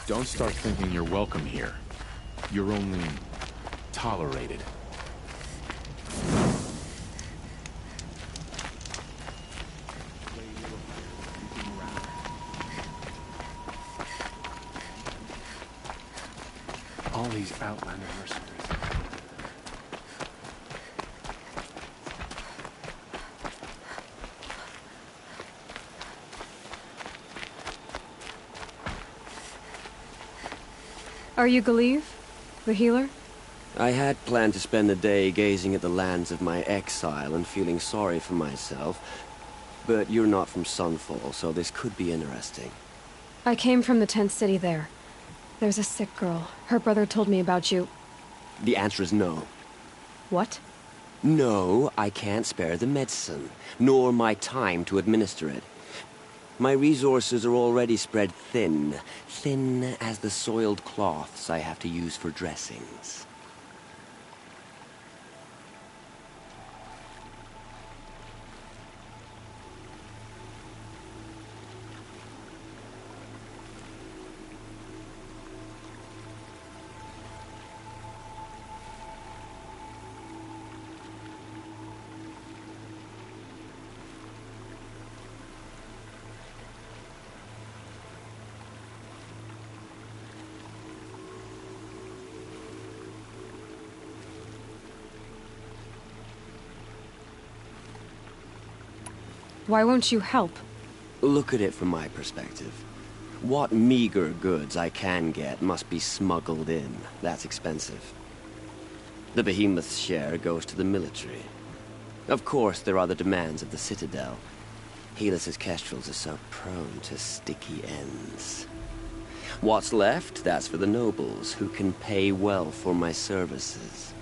Don't start thinking you're welcome here. You're only tolerated. All these Outlander mercenaries. Are you Galeev? The healer? I had planned to spend the day gazing at the lands of my exile and feeling sorry for myself, but you're not from Sunfall, so this could be interesting. I came from the tent city there. There's a sick girl. Her brother told me about you. The answer is no. What? No, I can't spare the medicine, nor my time to administer it. My resources are already spread thin, thin as the soiled cloths I have to use for dressings. Why won't you help? Look at it from my perspective. What meager goods I can get must be smuggled in. That's expensive. The behemoth's share goes to the military. Of course, there are the demands of the Citadel. Helis's kestrels are so prone to sticky ends. What's left, that's for the nobles, who can pay well for my services.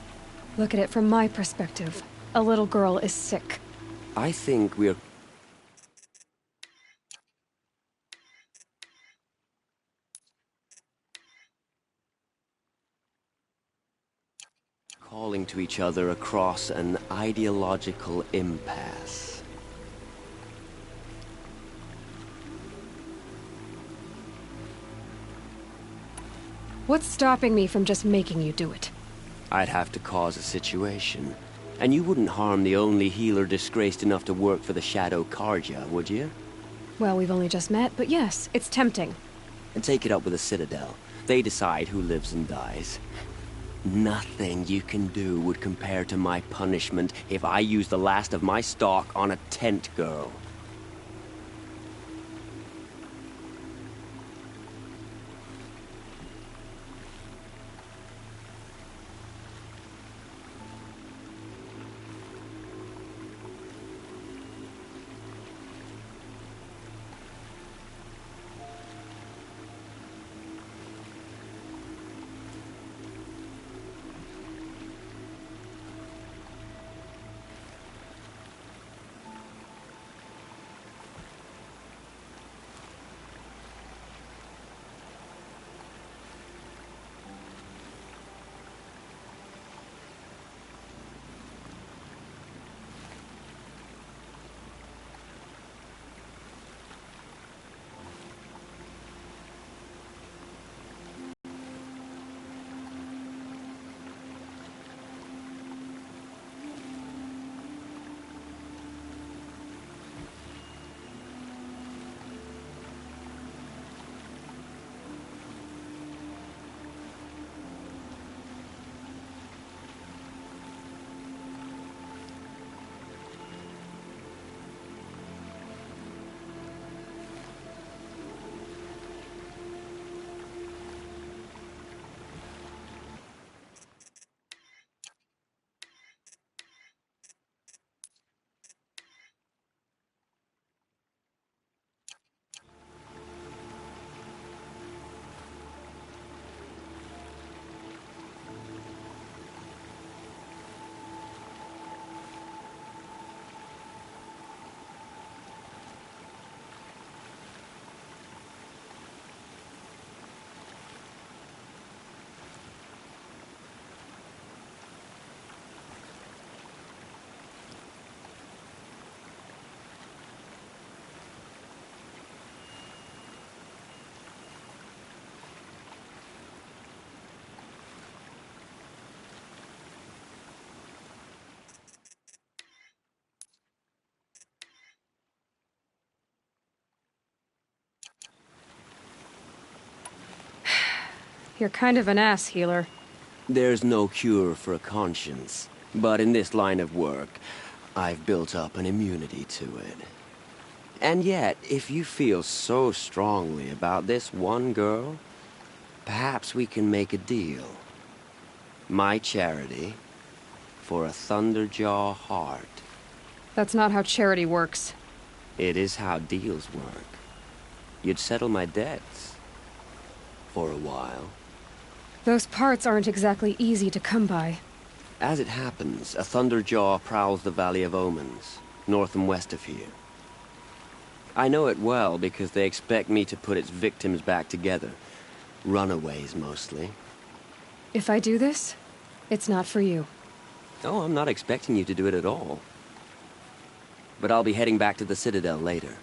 Look at it from my perspective. A little girl is sick. I think we're calling to each other across an ideological impasse. What's stopping me from just making you do it? I'd have to cause a situation. And you wouldn't harm the only healer disgraced enough to work for the Shadow Carja, would you? Well, we've only just met, but yes, it's tempting. And take it up with the Citadel. They decide who lives and dies. Nothing you can do would compare to my punishment if I use the last of my stock on a tent girl. You're kind of an ass, healer. There's no cure for a conscience, but in this line of work, I've built up an immunity to it. And yet, if you feel so strongly about this one girl, perhaps we can make a deal. My charity for a Thunderjaw heart. That's not how charity works. It is how deals work. You'd settle my debts. For a while. Those parts aren't exactly easy to come by. As it happens, a Thunderjaw prowls the Valley of Omens, north and west of here. I know it well because they expect me to put its victims back together. Runaways, mostly. If I do this, it's not for you. Oh, I'm not expecting you to do it at all. But I'll be heading back to the Citadel later.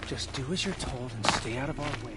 Just do as you're told and stay out of our way.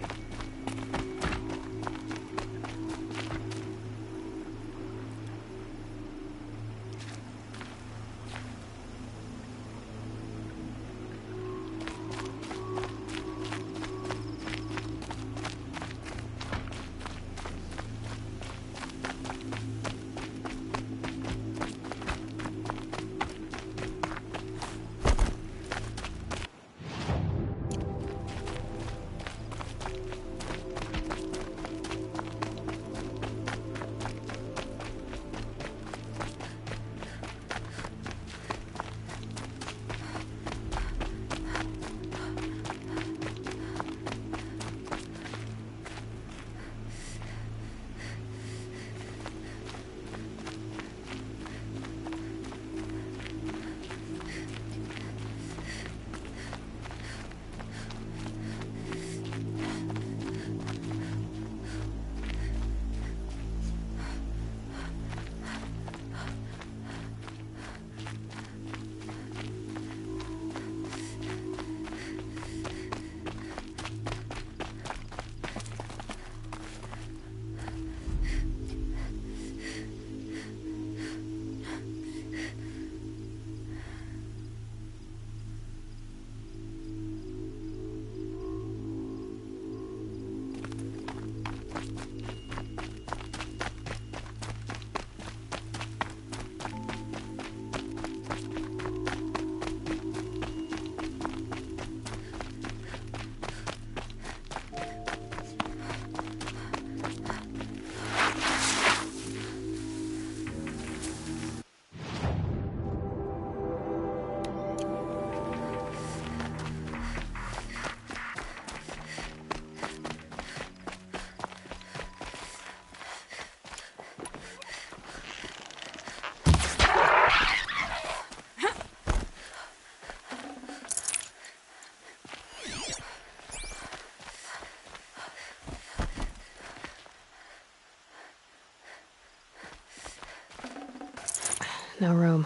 No room.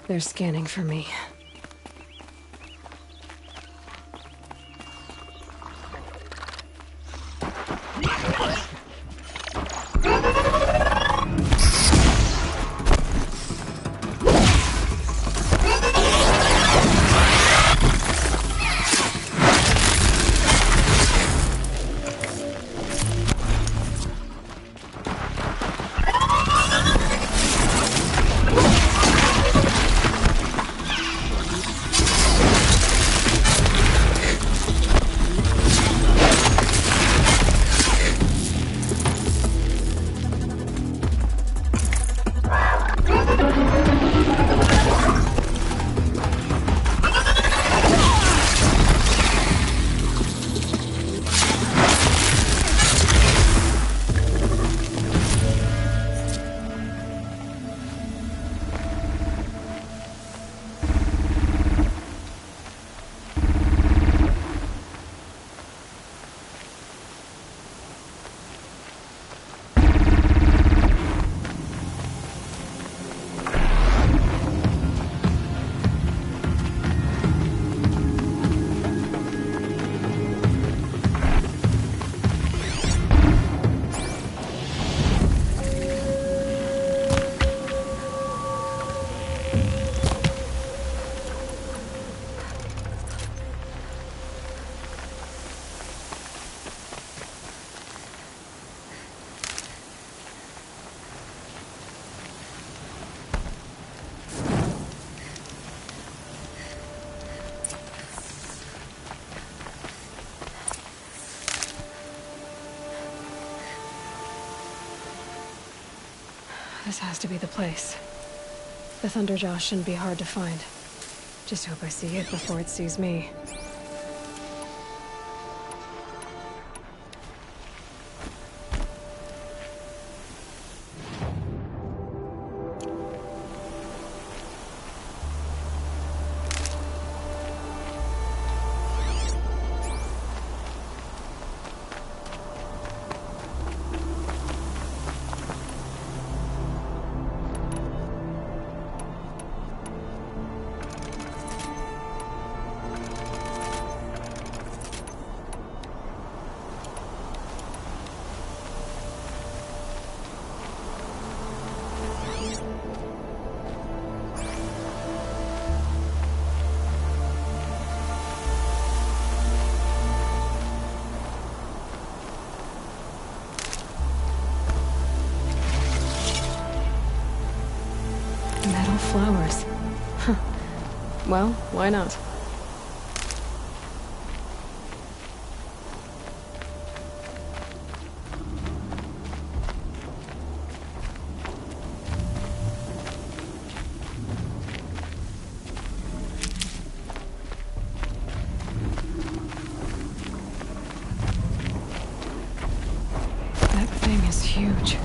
They're scanning for me. This has to be the place. The Thunderjaw shouldn't be hard to find. Just hope I see it before it sees me. Metal flowers. Huh. Well, why not? That thing is huge.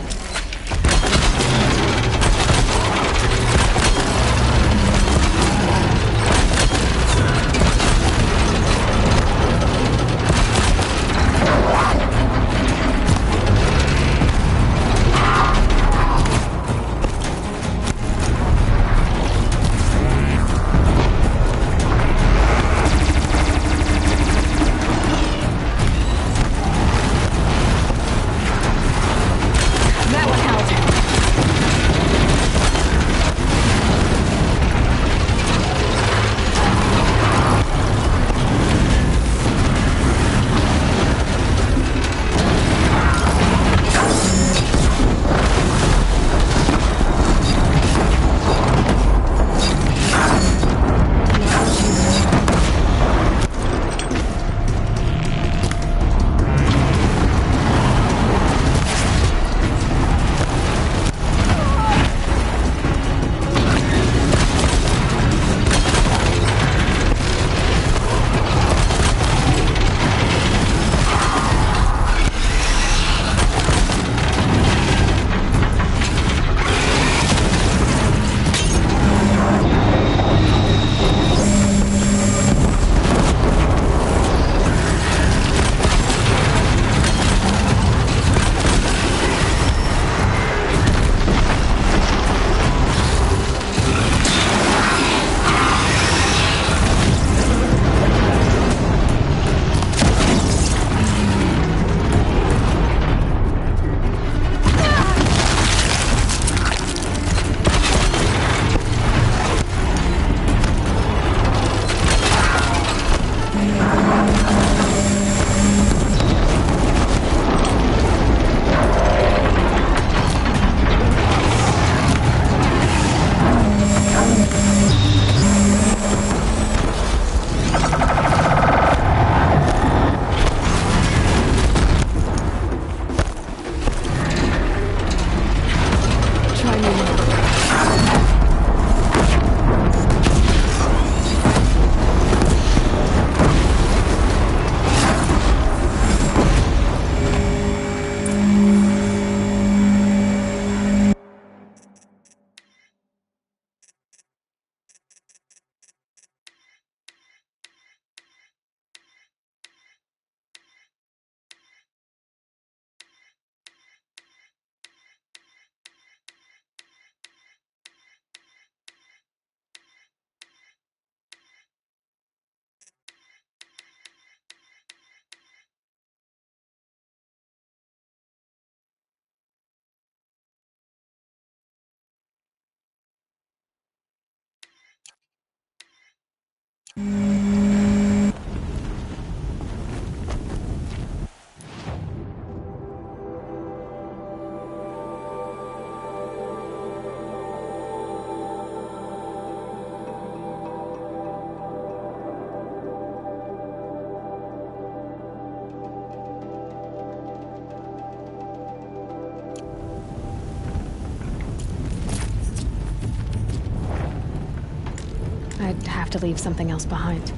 to leave something else behind.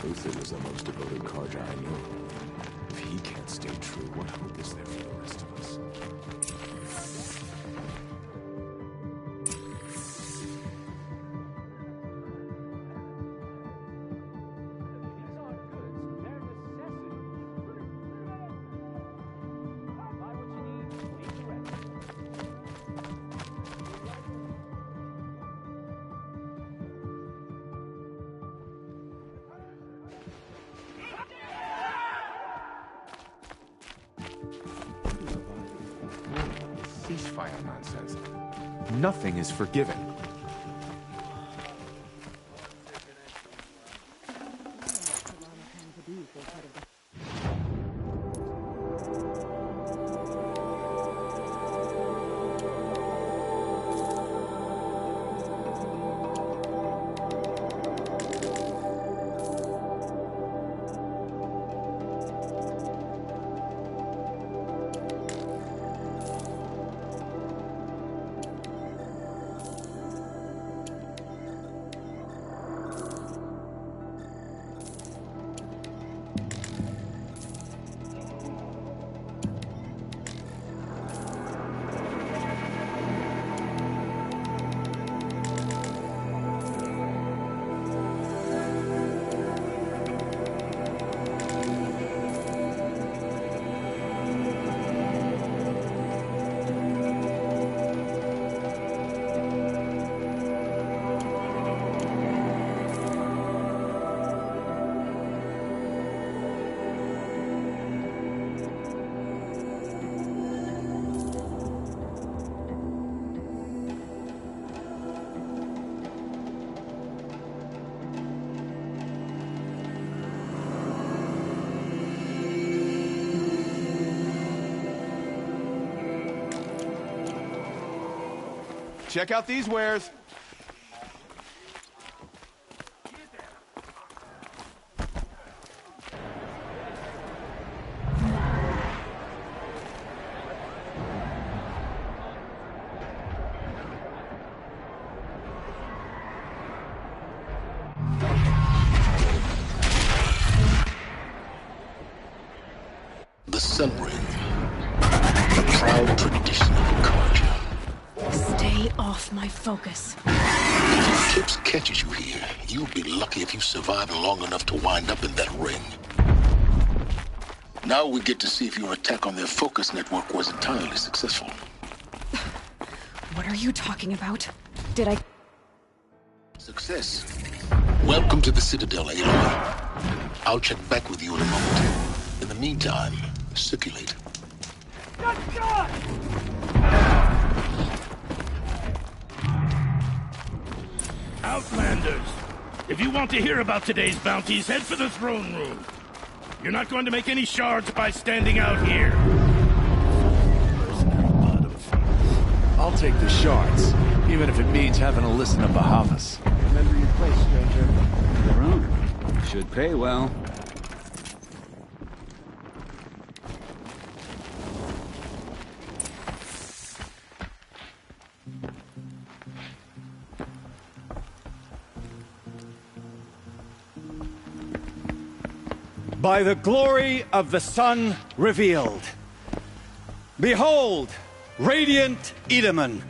Luther was the most devoted Carja I knew. If he can't stay true, what hope is there for the rest of us? Ceasefire nonsense. Nothing is forgiven. Check out these wares. The Sun Ring, a proud tradition of off my focus. If Tips catches you here, you'll be lucky if you survive long enough to wind up in that ring. Now we get to see if your attack on their focus network was entirely successful. What are you talking about? Did I... Success. Welcome to the Citadel, Aloy. I'll check back with you in a moment. In the meantime, circulate. Outlanders, if you want to hear about today's bounties, head for the throne room. You're not going to make any shards by standing out here. I'll take the shards, even if it means having to listen to Bahavas. Remember your place, stranger. Your own. Should pay well. By the glory of the sun revealed. Behold, radiant Edaman,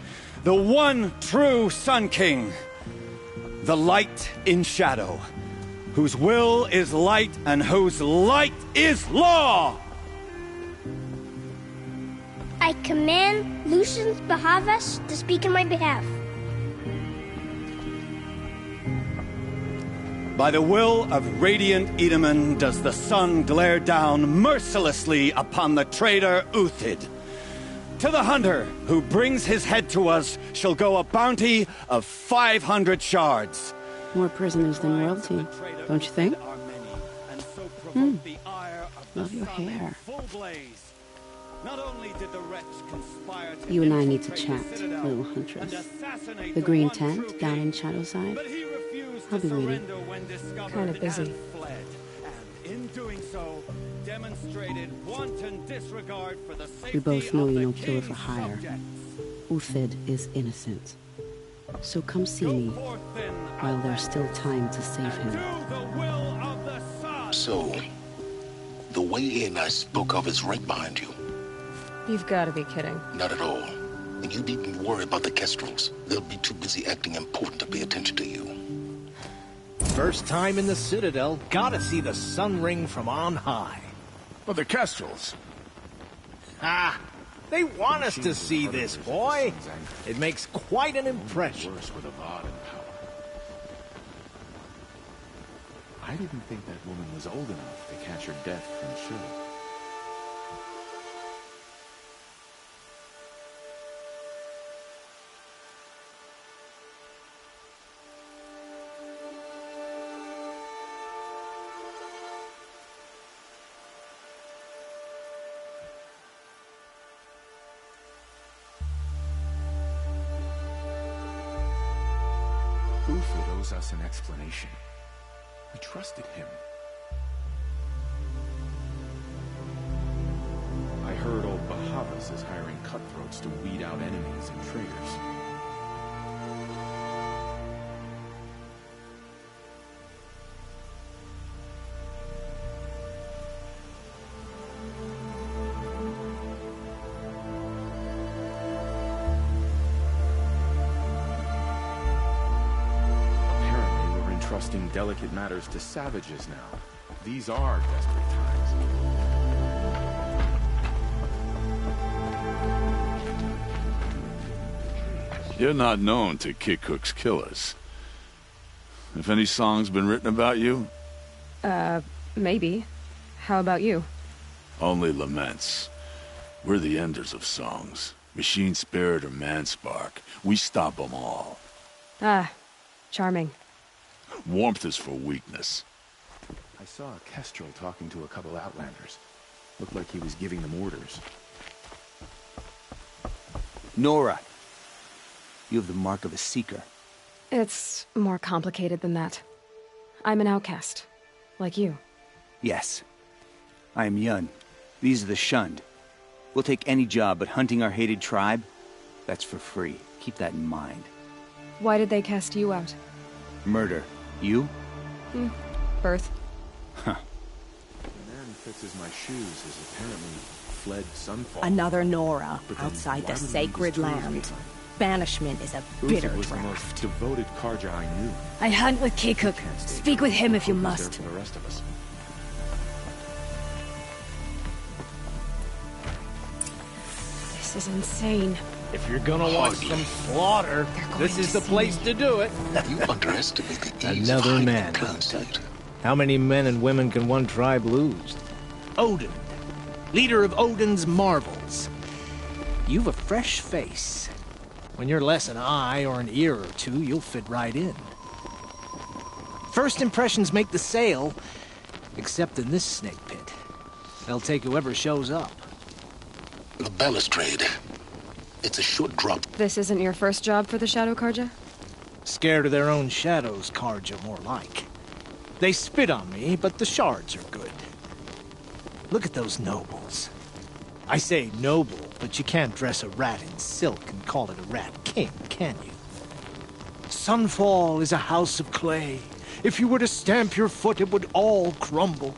the one true Sun King, the light in shadow, whose will is light and whose light is law! I command Lucius Bahavas to speak in my behalf. By the will of radiant Edaman does the sun glare down mercilessly upon the traitor Uthid. To the hunter who brings his head to us shall go a bounty of 500 shards. More prisoners than royalty, don't you think? Love your hair. You and I need to chat, little huntress. The green tent down in Shadowside? I'll be waiting. Kind of busy. We both know you're no killer for hire. Uthid is innocent. So come see me while there's still time to save him. So, the way in I spoke of is right behind you. You've got to be kidding. Not at all. And you needn't worry about the Kestrels. They'll be too busy acting important to pay attention to you. First time in the Citadel, gotta see the sun ring from on high. But the Kestrels. Ah, they want us to see this, boy. It makes quite an impression. Worse with Avad in power. I didn't think that woman was old enough to catch her death from Shul. Uthid owes us an explanation. We trusted him. I heard old Bahavas is hiring cutthroats to weed out enemies and traitors. Trusting delicate matters to savages now. These are desperate times. You're not known to Kikuk's killers. Have any songs been written about you? Maybe. How about you? Only laments. We're the enders of songs. Machine spirit or man spark. We stop them all. Ah, charming. Warmth is for weakness. I saw a Kestrel talking to a couple Outlanders. Looked like he was giving them orders. Nora, you have the mark of a seeker. It's more complicated than that. I'm an outcast. Like you. Yes. I am Yun. These are the shunned. We'll take any job, but hunting our hated tribe, that's for free. Keep that in mind. Why did they cast you out? Murder. You? Birth. Huh. The man who fixes my shoes has apparently fled Sunfall. Another Nora But then outside why the would he leave sacred his tools land. behind? banishment is a bitter Uthed was the draught. most devoted Karja I knew. I hunt with Kekuk. Speak with him if you Hope he's must. there for the rest of us. This is insane. If you're gonna watch some slaughter, this is the place to do it. You underestimate the ease of Another hiding man in plain hunted. sight. How many men and women can one tribe lose? Odin, leader of Odin's marvels. You've a fresh face. When you're less an eye or an ear or two, you'll fit right in. First impressions make the sale, except in this snake pit. They'll take whoever shows up. The balustrade. It's a short drop. This isn't your first job for the Shadow Karja? Scared of their own shadows, Karja, more like. They spit on me, but the shards are good. Look at those nobles. I say noble, but you can't dress a rat in silk and call it a rat king, can you? Sunfall is a house of clay. If you were to stamp your foot, it would all crumble.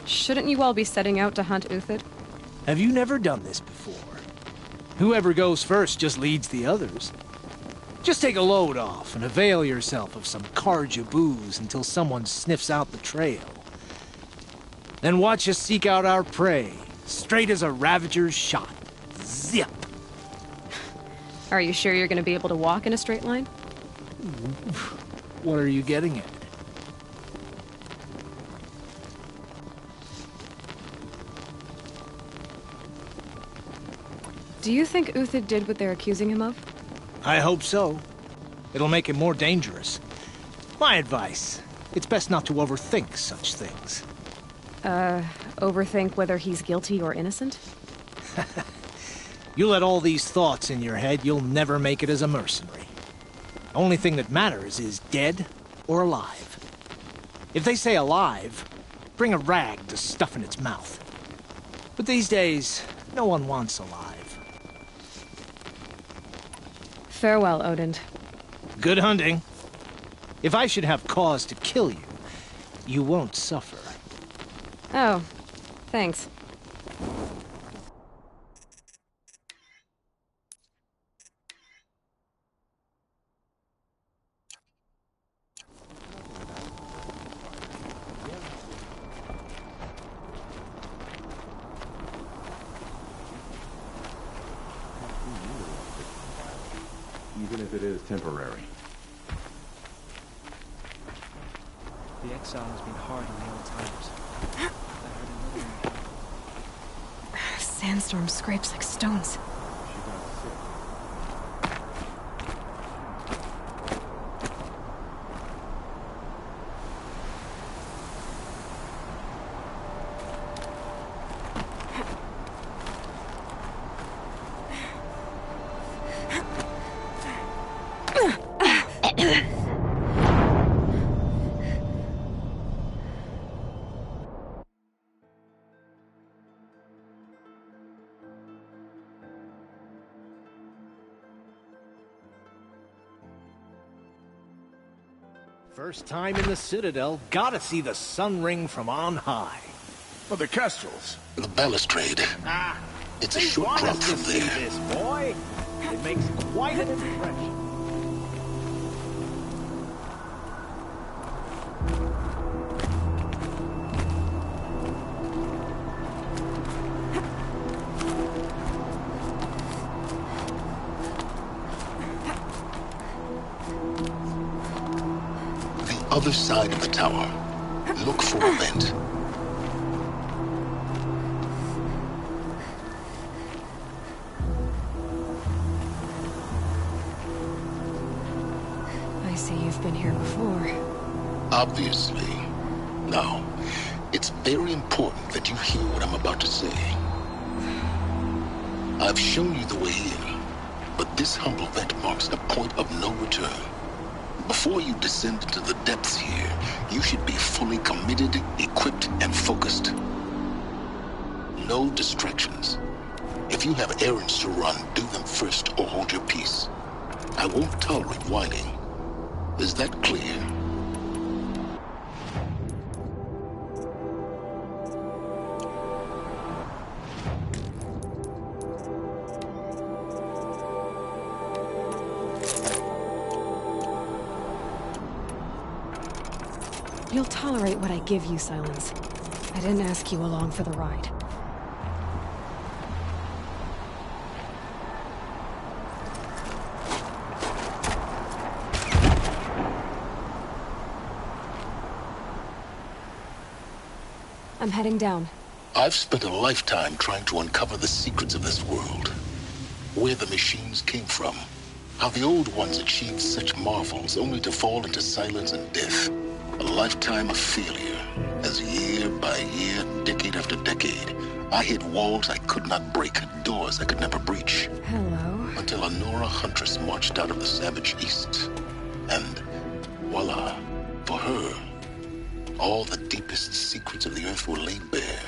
Shouldn't you all be setting out to hunt Uthed? Have you never done this before? Whoever goes first just leads the others. Just take a load off and avail yourself of some Karja booze until someone sniffs out the trail. Then watch us seek out our prey, straight as a ravager's shot. Zip! Are you sure you're going to be able to walk in a straight line? What are you getting at? Do you think Uthed did what they're accusing him of? I hope so. It'll make him more dangerous. My advice, it's best not to overthink such things. Overthink whether he's guilty or innocent? You let all these thoughts in your head, you'll never make it as a mercenary. Only thing that matters is dead or alive. If they say alive, bring a rag to stuff in its mouth. But these days, no one wants alive. Farewell, Odin. Good hunting. If I should have cause to kill you, you won't suffer. Oh, thanks. Even if it is temporary. The exile has been hard in the old times. Sandstorm scrapes like stones. First time in the Citadel, gotta see the sun ring from on high. Well, the Kestrels. The balustrade. It's a They short want drop us to from see there. this, boy. It makes quite an impression. The other side of the tower. Look for a vent. I see you've been here before. Obviously. Now, it's very important that you hear what I'm about to say. I've shown you the way in, but this humble vent marks a point of no return. Before you descend into the depths here, you should be fully committed, equipped, and focused. No distractions. If you have errands to run, do them first or hold your peace. I won't tolerate whining. Is that clear? you'll tolerate what I give you, Silence. I didn't ask you along for the ride. I'm heading down. I've spent a lifetime trying to uncover the secrets of this world. Where the machines came from. How the old ones achieved such marvels only to fall into silence and death. A lifetime of failure. As year by year, decade after decade, I hit walls I could not break, doors I could never breach. Hello. Until a Nora huntress marched out of the savage east. And voila, for her, all the deepest secrets of the Earth were laid bare.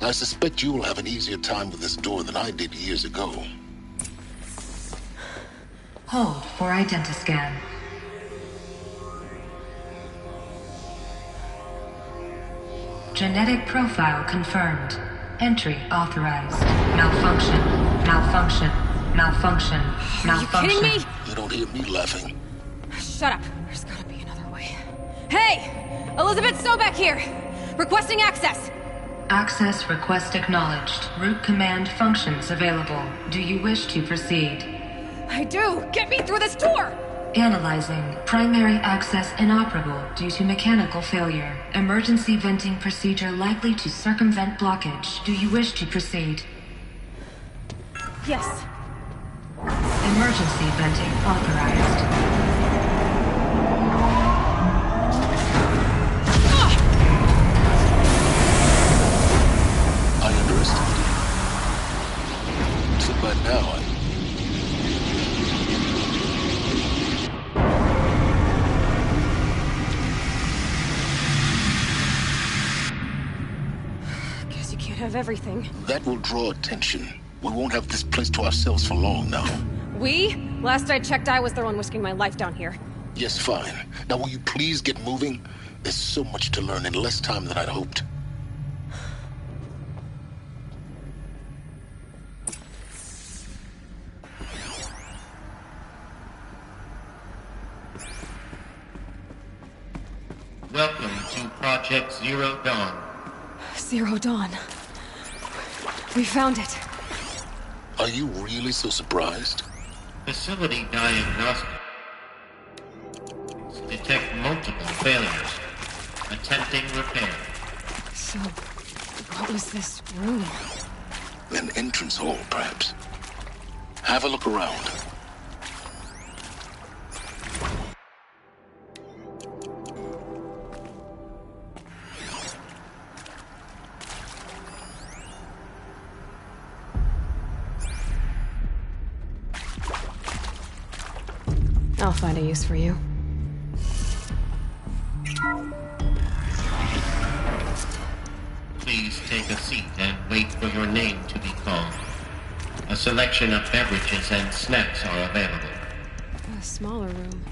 I suspect you will have an easier time with this door than I did years ago. Hold for identiscan. Genetic profile confirmed. Entry authorized. Malfunction. Malfunction. Malfunction. Malfunction. Are you kidding me? You don't hear me laughing. Shut up. There's gotta be another way. Hey! Elizabeth Sobeck here! Requesting access! Access request acknowledged. Root command functions available. Do you wish to proceed? I do! Get me through this door! Analyzing. Primary access inoperable due to mechanical failure. Emergency venting procedure likely to circumvent blockage. Do you wish to proceed? Yes. Emergency venting authorized. I underestimated you. So by now, Guess you can't have everything. that will draw attention. We won't have this place to ourselves for long now. We? Last I checked, I was the one risking my life down here. Yes, fine. Now will you please get moving? There's so much to learn in less time than I'd hoped. Welcome to Project Zero Dawn. Zero Dawn. We found it. Are you really so surprised? Facility diagnostics detect multiple failures. Attempting repair. So, what was this room? An entrance hall, perhaps. Have a look around. I'll find a use for you. Please take a seat and wait for your name to be called. A selection of beverages and snacks are available. A smaller room.